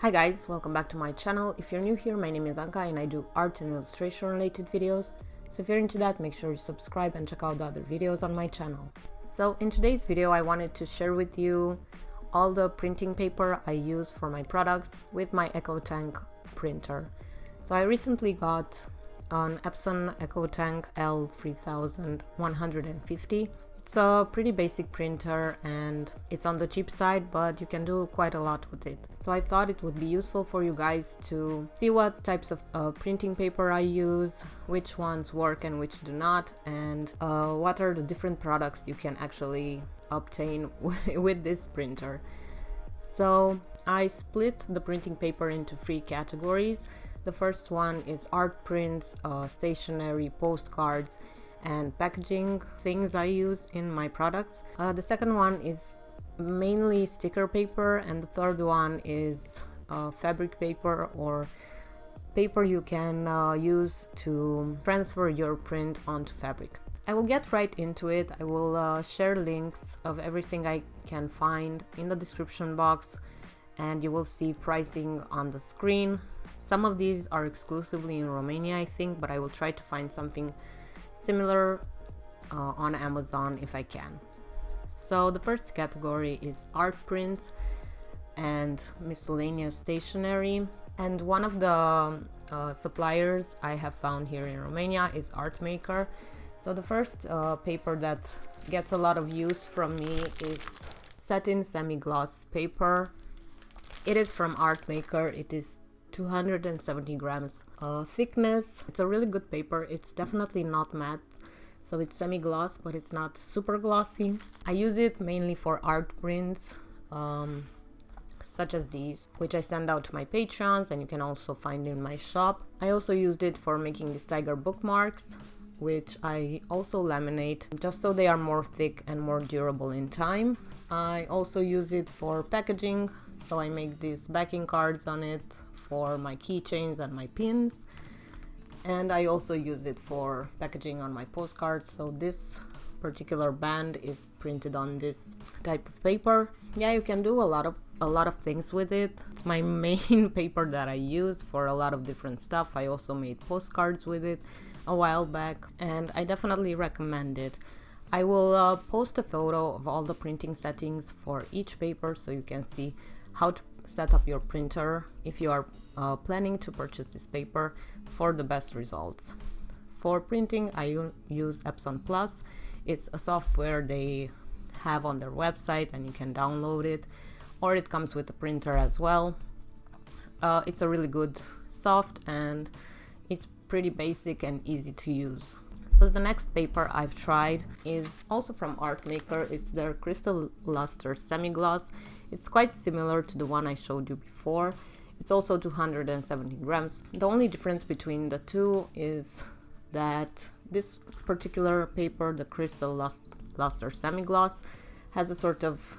Hi guys, welcome back to my channel. If you're new here, my name is Anca and I do art and illustration related videos. So if you're into that, make sure you subscribe and check out the other videos on my channel. So in today's video, I wanted to share with you all the printing paper I use for my products with my Ecotank printer. So I recently got an Epson Ecotank L3150. It's a pretty basic printer and it's on the cheap side, but you can do quite a lot with it. So I thought it would be useful for you guys to see what types of printing paper I use, which ones work and which do not, and what are the different products you can actually obtain with this printer. So I split the printing paper into 3 categories. The first one is art prints, stationery, postcards, and packaging things I use in my products. The second one is mainly sticker paper, and the third one is fabric paper or paper you can use to transfer your print onto fabric. I will get right into it. I will share links of everything I can find in the description box, and you will see pricing on the screen. Some of these are exclusively in Romania, I think, but I will try to find something similar on Amazon if I can. So the first category is art prints and miscellaneous stationery, and one of the suppliers I have found here in Romania is Artmaker. So the first paper that gets a lot of use from me is SATIN semi-gloss paper. It is from Artmaker. It is 270 grams thickness. It's a really good paper. It's definitely not matte, so it's semi-gloss, but it's not super glossy. I use it mainly for art prints, such as these, which I send out to my patrons, and you can also find in my shop. I also used it for making these tiger bookmarks, which I also laminate just so they are more thick and more durable in time. I also use it for packaging, so I make these backing cards on it for my keychains and my pins, and I also use it for packaging on my postcards. So this particular band is printed on this type of paper. Yeah, you can do a lot of things with it. It's my main paper that I use for a lot of different stuff. I also made postcards with it a while back, and I definitely recommend it. I will post a photo of all the printing settings for each paper so you can see how to set up your printer if you are planning to purchase this paper for the best results. For printing, I use Epson Plus. It's a software they have on their website and you can download it, or it comes with a printer as well. It's a really good soft and it's pretty basic and easy to use. So the next paper I've tried is also from Artmaker. It's their Crystal Luster Semi-Gloss. It's quite similar to the one I showed you before. It's also 270 grams. The only difference between the two is that this particular paper, the Crystal Luster Semi-Gloss, has a sort of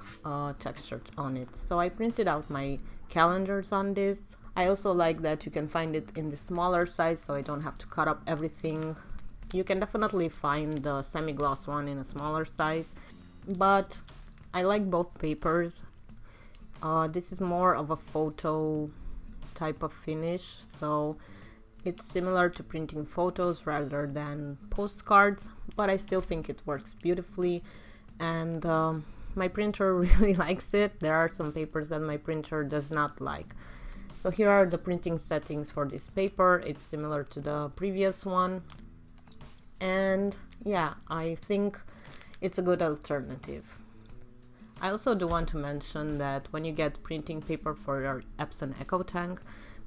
texture on it. So I printed out my calendars on this. I also like that you can find it in the smaller size, so I don't have to cut up everything. You can definitely find the semi-gloss one in a smaller size, but I like both papers. This is more of a photo type of finish, so it's similar to printing photos rather than postcards, but I still think it works beautifully, and my printer really likes it. There are some papers that my printer does not like. So here are the printing settings for this paper. It's similar to the previous one. And yeah, I think it's a good alternative. I also do want to mention that when you get printing paper for your Epson Ecotank,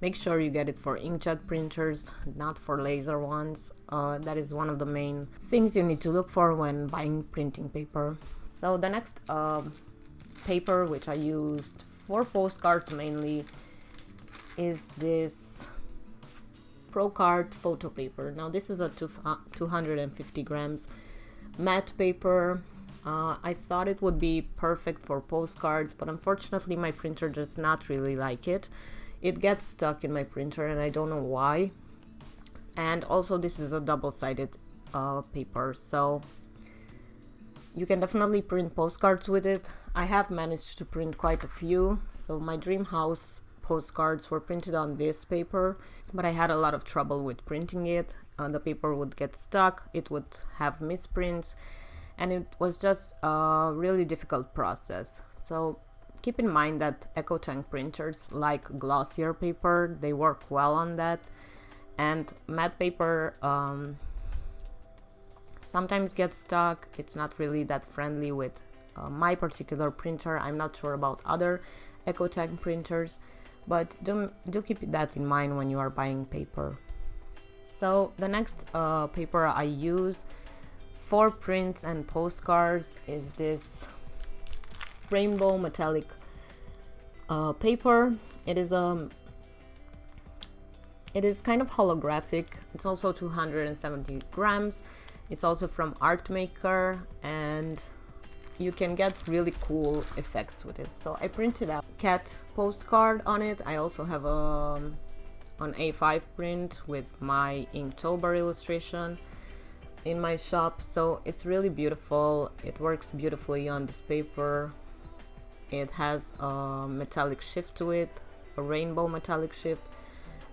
make sure you get it for inkjet printers, not for laser ones. That is one of the main things you need to look for when buying printing paper. So the next paper, which I used for postcards mainly, is this ProCard photo paper. Now this is a 250 grams matte paper. I thought it would be perfect for postcards, but unfortunately my printer does not really like it. It gets stuck in my printer and I don't know why. And also this is a double-sided paper, so you can definitely print postcards with it. I have managed to print quite a few. So my dream house postcards were printed on this paper, but I had a lot of trouble with printing it. The paper would get stuck, it would have misprints, and it was just a really difficult process. So keep in mind that Ecotank printers like glossier paper, they work well on that, and matte paper sometimes gets stuck. It's not really that friendly with my particular printer. I'm not sure about other Ecotank printers, but do keep that in mind when you are buying paper. So the next paper I use for prints and postcards is this rainbow metallic paper. It is kind of holographic. It's also 270 grams. It's also from Artmaker, and you can get really cool effects with it. So I printed out a cat postcard on it. I also have an A5 print with my Inktober illustration in my shop. So it's really beautiful. It works beautifully on this paper. It has a metallic shift to it, a rainbow metallic shift,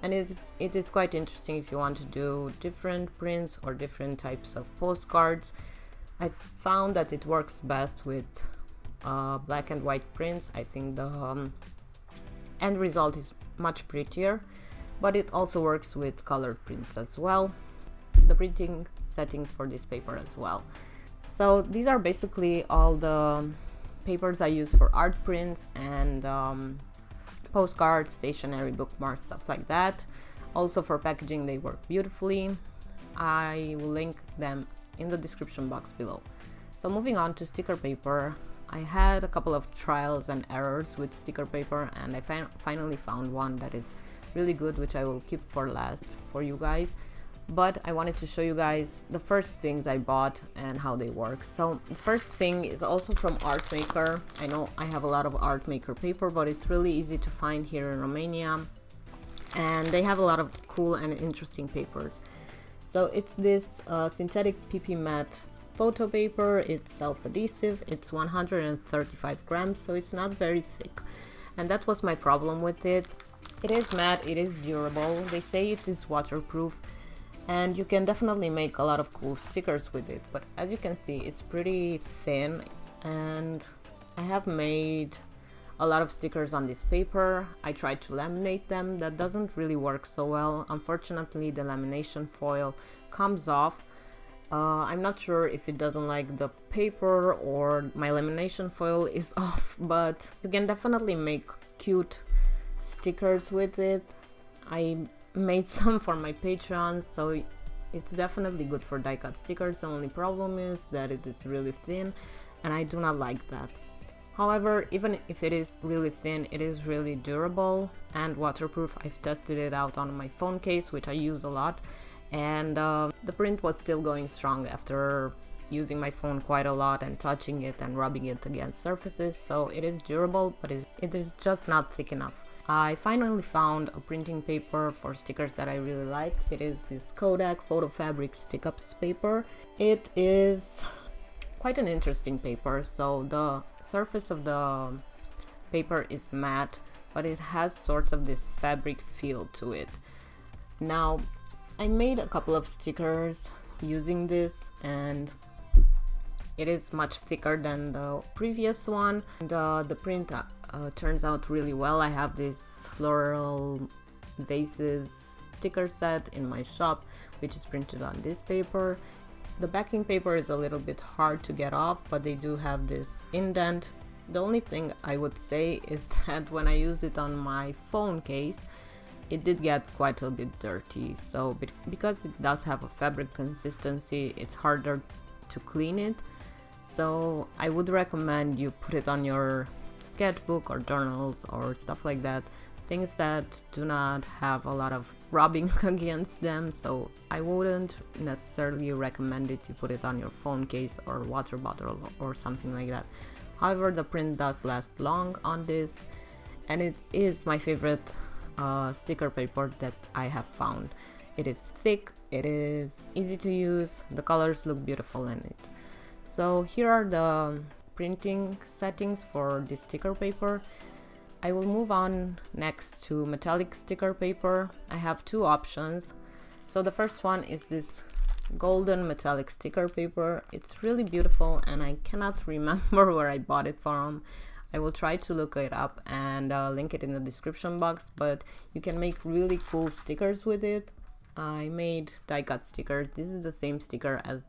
and it is quite interesting if you want to do different prints or different types of postcards. I found that it works best with black and white prints. I think the end result is much prettier, but it also works with colored prints as well. The printing settings for this paper as well. So these are basically all the papers I use for art prints and postcards, stationery, bookmarks, stuff like that. Also for packaging, they work beautifully. I will link them in the description box below. So moving on to sticker paper, I had a couple of trials and errors with sticker paper, and I finally found one that is really good, which I will keep for last for you guys. But I wanted to show you guys the first things I bought and how they work. So the first thing is also from Artmaker. I know I have a lot of Artmaker paper, but it's really easy to find here in Romania, and they have a lot of cool and interesting papers. So it's this synthetic PP matte photo paper. It's self-adhesive. It's 135 grams, so it's not very thick, and that was my problem with it. It is matte, it is durable. They say it is waterproof, and you can definitely make a lot of cool stickers with it, but as you can see, it's pretty thin, and I have made a lot of stickers on this paper. I tried to laminate them. That doesn't really work so well. Unfortunately, the lamination foil comes off. I'm not sure if it doesn't like the paper or my lamination foil is off, but you can definitely make cute stickers with it. I made some for my Patreon, so it's definitely good for die cut stickers. The only problem is that it is really thin, and I do not like that. However, even if it is really thin, it is really durable and waterproof. I've tested it out on my phone case, which I use a lot, and the print was still going strong after using my phone quite a lot and touching it and rubbing it against surfaces. So it is durable, but it is just not thick enough. I finally found a printing paper for stickers that I really like. It is this Kodak Photo Fabric Stick-Ups paper. It is quite an interesting paper. So the surface of the paper is matte, but it has sort of this fabric feel to it. Now, I made a couple of stickers using this, and it is much thicker than the previous one, and the print turns out really well. I have this floral vases sticker set in my shop, which is printed on this paper. The backing paper is a little bit hard to get off, but they do have this indent. The only thing I would say is that when I used it on my phone case, it did get quite a bit dirty. So because it does have a fabric consistency, it's harder to clean it. So I would recommend you put it on your sketchbook or journals or stuff like that, things that do not have a lot of rubbing against them. So I wouldn't necessarily recommend it. You put it on your phone case or water bottle or something like that. However, the print does last long on this, and it is my favorite sticker paper that I have found. It is thick, it is easy to use, the colors look beautiful in it. So here are the printing settings for this sticker paper. I will move on next to metallic sticker paper. I have two options. So the first one is this golden metallic sticker paper. It's really beautiful and I cannot remember where I bought it from. I will try to look it up and link it in the description box, but you can make really cool stickers with it. I made die cut stickers. This is the same sticker as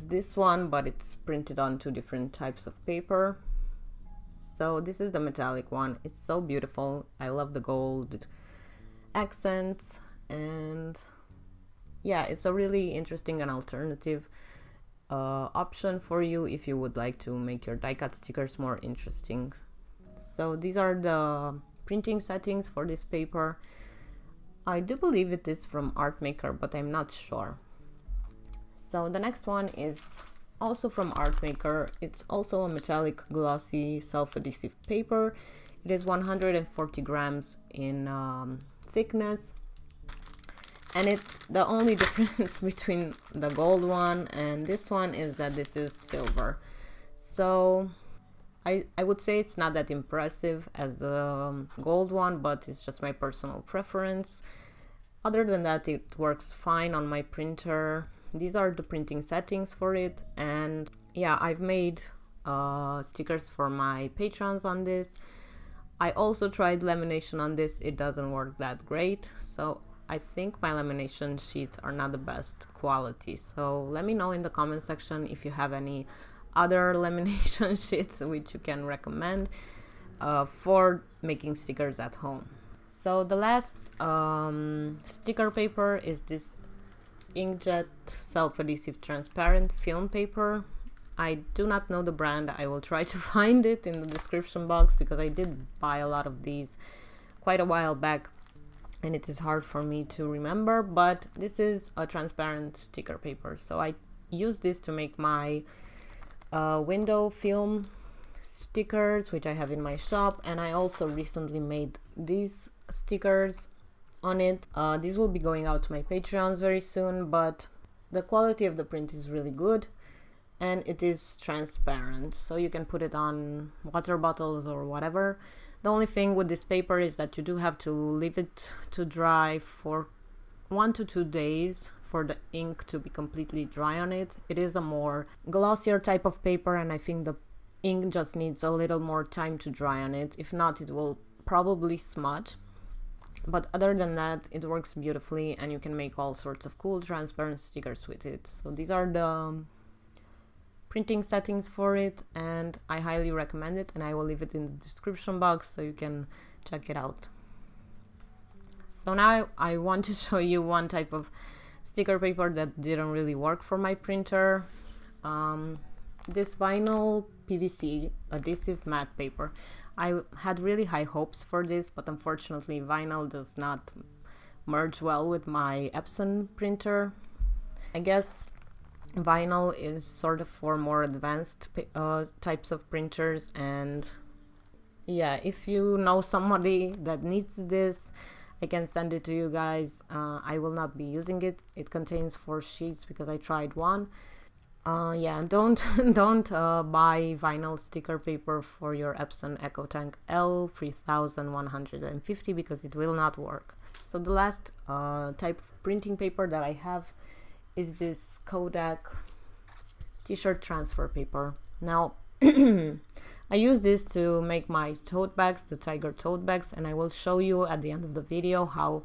this one, but it's printed on two different types of paper. So this is the metallic one. It's so beautiful. I love the gold accents, and yeah, it's a really interesting and alternative option for you if you would like to make your die cut stickers more interesting. So these are the printing settings for this paper. I do believe it is from Artmaker, but I'm not sure. So the next one is also from Artmaker. It's also a metallic glossy self-adhesive paper. It is 140 grams in thickness. And the only difference between the gold one and this one is that this is silver. So I would say it's not that impressive as the gold one, but it's just my personal preference. Other than that, it works fine on my printer. These are the printing settings for it. And yeah, I've made stickers for my patrons on this. I also tried lamination on this. It doesn't work that great. So I think my lamination sheets are not the best quality. So let me know in the comment section if you have any other lamination sheets which you can recommend for making stickers at home. So the last sticker paper is this inkjet self-adhesive transparent film paper. I do not know the brand. I will try to find it in the description box because I did buy a lot of these quite a while back and it is hard for me to remember, but this is a transparent sticker paper. So I use this to make my window film stickers, which I have in my shop, and I also recently made these stickers on it. These will be going out to my Patreons very soon, but the quality of the print is really good and it is transparent, so you can put it on water bottles or whatever. The only thing with this paper is that you do have to leave it to dry for 1 to 2 days for the ink to be completely dry on it. It is a more glossier type of paper and I think the ink just needs a little more time to dry on it. If not, it will probably smudge. But other than that, it works beautifully and you can make all sorts of cool transparent stickers with it. So these are the printing settings for it and I highly recommend it, and I will leave it in the description box so you can check it out. So now I want to show you one type of sticker paper that didn't really work for my printer. This vinyl PVC adhesive matte paper. I had really high hopes for this, but unfortunately vinyl does not merge well with my Epson printer. I guess vinyl is sort of for more advanced types of printers, and yeah, if you know somebody that needs this, I can send it to you guys. I will not be using it. It contains 4 sheets because I tried one. Yeah, don't buy vinyl sticker paper for your Epson Ecotank L3150 because it will not work. So the last type of printing paper that I have is this Kodak t-shirt transfer paper. Now I use this to make my tote bags, the tiger tote bags, and I will show you at the end of the video how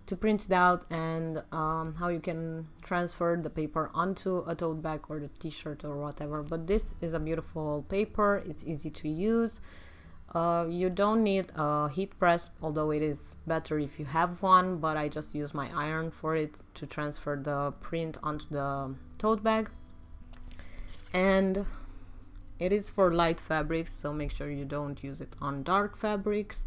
to print it out and how you can transfer the paper onto a tote bag or the t-shirt or whatever. But this is a beautiful paper. It's easy to use. You don't need a heat press, although it is better if you have one, but I just use my iron for it to transfer the print onto the tote bag. And it is for light fabrics, so make sure you don't use it on dark fabrics.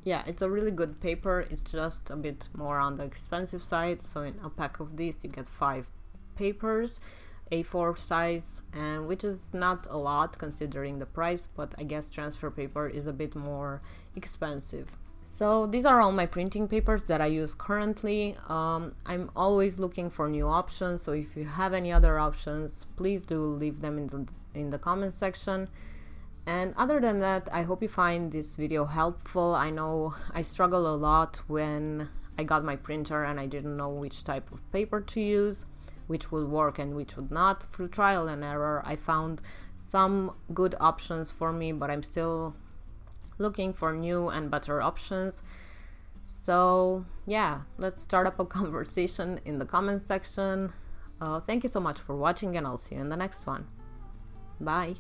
Yeah, it's a really good paper. It's just a bit more on the expensive side. So in a pack of these you get 5 papers, A4 size, and which is not a lot considering the price, but I guess transfer paper is a bit more expensive. So these are all my printing papers that I use currently. I'm always looking for new options, so if you have any other options, please do leave them in the comment section. And other than that, I hope you find this video helpful. I know I struggle a lot when I got my printer and I didn't know which type of paper to use, which would work and which would not. Through trial and error, I found some good options for me, but I'm still looking for new and better options. So yeah, let's start up a conversation in the comment section. Thank you so much for watching, and I'll see you in the next one. Bye.